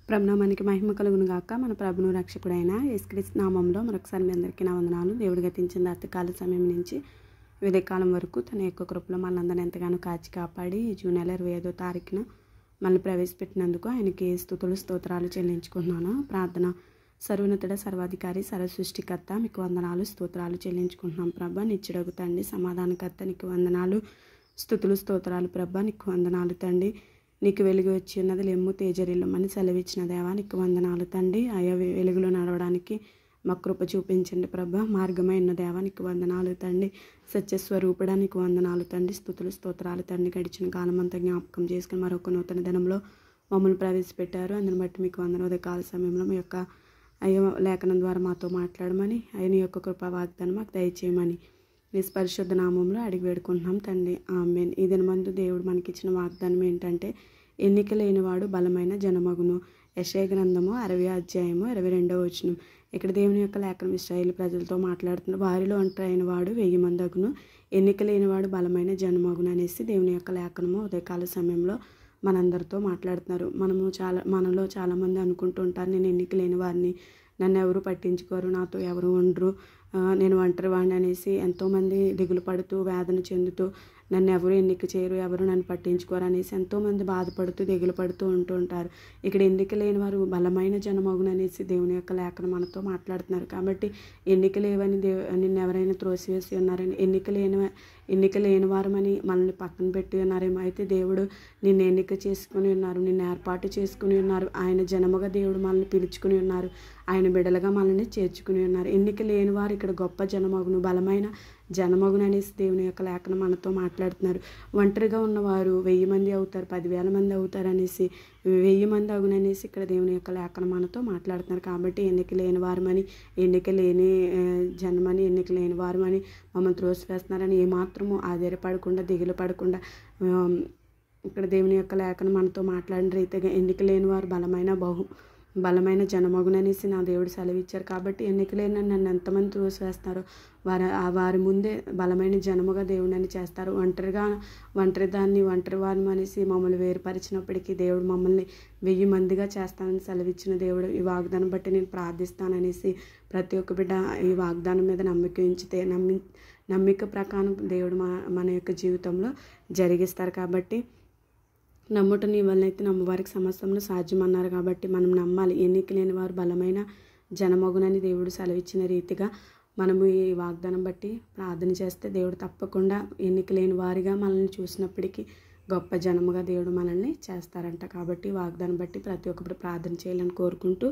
ప్రభునామానికి మహిమ కలుగును గాక. మన ప్రభును రక్షకుడైన యేసుక్రీస్తు నామంలో మరొకసారి మీ అందరికీ నా వందనాలు. దేవుడు గతించిన రాత్రికాల సమయం నుంచి ఉదయకాలం వరకు తన యొక్క కృపలో మనందరిని ఎంతగానో కాచి కాపాడి జూన్ నెల 25వ తారీఖున మళ్ళీ ప్రవేశపెట్టినందుకు ఆయనకి స్తుతులు స్తోత్రాలు చెల్లించుకుంటున్నాను. ప్రార్థన. సర్వోన్నతుడ సర్వాధికారి సర్వసృష్టికర్త మీకు వందనాలు స్తోత్రాలు చెల్లించుకుంటున్నాం ప్రభా. నిత్యుడగు తండ్రి సమాధానకర్త నీకు వందనాలు స్తుతులు స్తోత్రాలు ప్రభా. నీకు వందనాలు తండ్రి. నీకు వెలుగు వచ్చి ఉన్నది లెమ్ము తేజరిల్లమని సెలవిచ్చిన దేవా నీకు వందనాలు తండ్రి. ఆయా వెలుగులో నడవడానికి మా కృప చూపించండి ప్రభా. మార్గమైన దేవా నీకు వందనాలు తండ్రి. సత్యస్వరూపుడా నీకు వందనాలు తండ్రి. స్తుతులు స్తోత్రాలు తండ్రి. గడిచిన కాలం అంతా జ్ఞాపకం చేసుకుని మరొక నూతన దినంలో మమ్మల్ని ప్రవేశపెట్టారు. అందుని బట్టి మీకు వందనోదయ కాల సమయంలో మీ యొక్క అయ్యో లేఖనం ద్వారా మాతో మాట్లాడమని ఆయన యొక్క కృపా వాగ్దానం మాకు దయచేయమని మీ పరిశుద్ధ నామంలో అడిగి వేడుకుంటున్నాం తండ్రి. ఆమేన్. ఈ దినమందు దేవుడు మనకిచ్చిన వాగ్దానం ఏంటంటే, ఎన్నిక లేనివాడు బలమైన జనమగును. యెషయా గ్రంథము 60వ అధ్యాయము 22వ వచనం. ఇక్కడ దేవుని యొక్క లేఖనం ఇశ్రాయేలు ప్రజలతో మాట్లాడుతున్న వారిలో ఒంటరైన వాడు 1000 మంది అగును, ఎన్నిక లేనివాడు బలమైన జనమగును అనేసి దేవుని యొక్క లేఖనము ఉదయకాల సమయంలో మనందరితో మాట్లాడుతున్నారు. మనలో చాలామంది అనుకుంటూ ఉంటారు, నేను ఎన్నిక లేని వారిని, నన్ను ఎవరు పట్టించుకోరు, నాతో ఎవరు ఉండరు, నేను ఒంటరి వాడిని అనేసి ఎంతోమంది దిగులు పడుతూ వేదన చెందుతూ నన్ను ఎవరు ఎన్నిక చేయరు, ఎవరు నన్ను పట్టించుకోరు అనేసి ఎంతోమంది బాధపడుతూ దిగులు పడుతూ ఉంటూ ఉంటారు. ఇక్కడ ఎన్నిక లేని వారు బలమైన జనమగును అనేసి దేవుని యొక్క లేఖనం మనతో మాట్లాడుతున్నారు. కాబట్టి ఎన్నిక లేవని నిన్ను ఎవరైనా త్రోసివేసి ఉన్నారని, ఎన్నిక లేని వారమని మనల్ని పక్కన పెట్టి ఉన్నారేమో. అయితే దేవుడు నిన్ను ఎన్నిక చేసుకుని ఉన్నారు, నిన్ను ఏర్పాటు చేసుకుని ఉన్నారు. ఆయన జనముగా దేవుడు మనల్ని పిలుచుకుని ఉన్నారు, ఆయన బిడలుగా మనల్ని చేర్చుకుని ఉన్నారు. ఎన్నిక లేని వారు ఇక్కడ గొప్ప జనమగును, బలమైన జనమగును అనేసి దేవుని యొక్క లేఖనం మనతో మాట్లాడుతున్నారు. ఒంటరిగా ఉన్నవారు 1000 మంది అవుతారు, 10,000 మంది అవుతారు అనేసి 1000 మంది అగుననేసి ఇక్కడ దేవుని యొక్క లేఖనం మనతో మాట్లాడుతున్నారు. కాబట్టి ఎన్నిక లేని వారమని, ఎన్నిక లేని జన్మని, ఎన్నిక లేని వారమని మమ్మల్ని త్రోసివేస్తున్నారని ఏమాత్రము ఆధారపడకుండా దిగులు పడకుండా ఇక్కడ దేవుని యొక్క లేఖనం మనతో మాట్లాడిన రీతిగా ఎన్నిక లేని వారు బలమైన జనమగుననేసి నా దేవుడు సెలవిచ్చారు. కాబట్టి ఎన్నిక లేని నన్ను ఎంతమంది త్రోసివేస్తారో వారి ముందే బలమైన జనముగా దేవుడిని చేస్తారు. ఒంటరి వారిని అనేసి మమ్మల్ని వేరుపరిచినప్పటికీ దేవుడు మమ్మల్ని 1000 మందిగా చేస్తానని సెలవిచ్చిన దేవుడు. ఈ వాగ్దానం బట్టి నేను ప్రార్థిస్తాననేసి ప్రతి ఒక్క బిడ్డ ఈ వాగ్దానం మీద నమ్మిక ఉంచితే నమ్మిక ప్రకారం దేవుడు మన యొక్క జీవితంలో జరిగిస్తారు. కాబట్టి నమ్ముట నీ వలనైతే నమ్మవారికి సమస్తమును సాధ్యమన్నారు. కాబట్టి మనం నమ్మాలి. ఎన్నిక లేని వారు బలమైన జనమగునని దేవుడు సెలవిచ్చిన రీతిగా మనము ఈ వాగ్దానం బట్టి ప్రార్థన చేస్తే దేవుడు తప్పకుండా ఎన్నిక లేని వారిగా మనల్ని చూసినప్పటికీ గొప్ప జనముగా దేవుడు మనల్ని చేస్తారంట. కాబట్టి వాగ్దానం బట్టి ప్రతి ఒక్కరు ప్రార్థన చేయాలని కోరుకుంటూ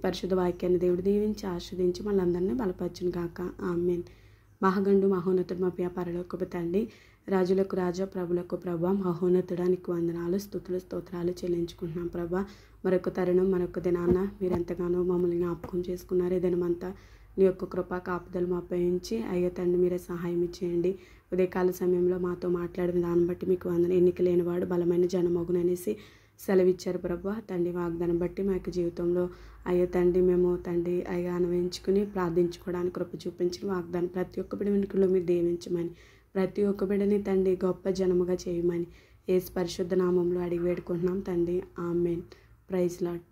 పరిశుద్ధ వాక్యాన్ని దేవుడు దీవించి ఆస్వాదించి మనందరినీ బలపరచును గాక. ఆమేన్. మహాగండు మహోన్నతుడు మా పరలోకపు తండ్రి, రాజులకు రాజా ప్రభులకు ప్రభా, మహోన్నతుడా నీకు వందనాలు స్తుతులు స్తోత్రాలు చెల్లించుకుంటున్నాం ప్రభా. మరొక తరుణం మరొక దినాన్న మీరు ఎంతగానో మమ్మల్ని జ్ఞాపకం చేసుకున్నారు. ఈ దినమంతా నీ యొక్క కృపా కాపుదలు మాపై ఉంచి అయ్యా తండ్రి మీరే సహాయం ఇచ్చేయండి. ఉదయకాల సమయంలో మాతో మాట్లాడిన దాన్ని బట్టి మీకు వందన. ఎన్నిక లేనివాడు బలమైన జనమగుననేసి సెలవిచ్చారు ప్రభా. తండ్రి వాగ్దానం బట్టి మా యొక్క జీవితంలో అయ్యా తండ్రి మేము తండ్రి అయ్యా అనుభవించుకుని ప్రార్థించుకోవడానికి కృప చూపించిన వాగ్దానం ప్రతి ఒక్క బిడ్డ వెనుకలో మీరు దీవించమని, ప్రతి ఒక్క బిడ్డని తండ్రి గొప్ప జనముగా చేయమని యేసు పరిశుద్ధ నామంలో అడిగి వేడుకుంటున్నాం తండ్రి. ఆమేన్. Praise lord.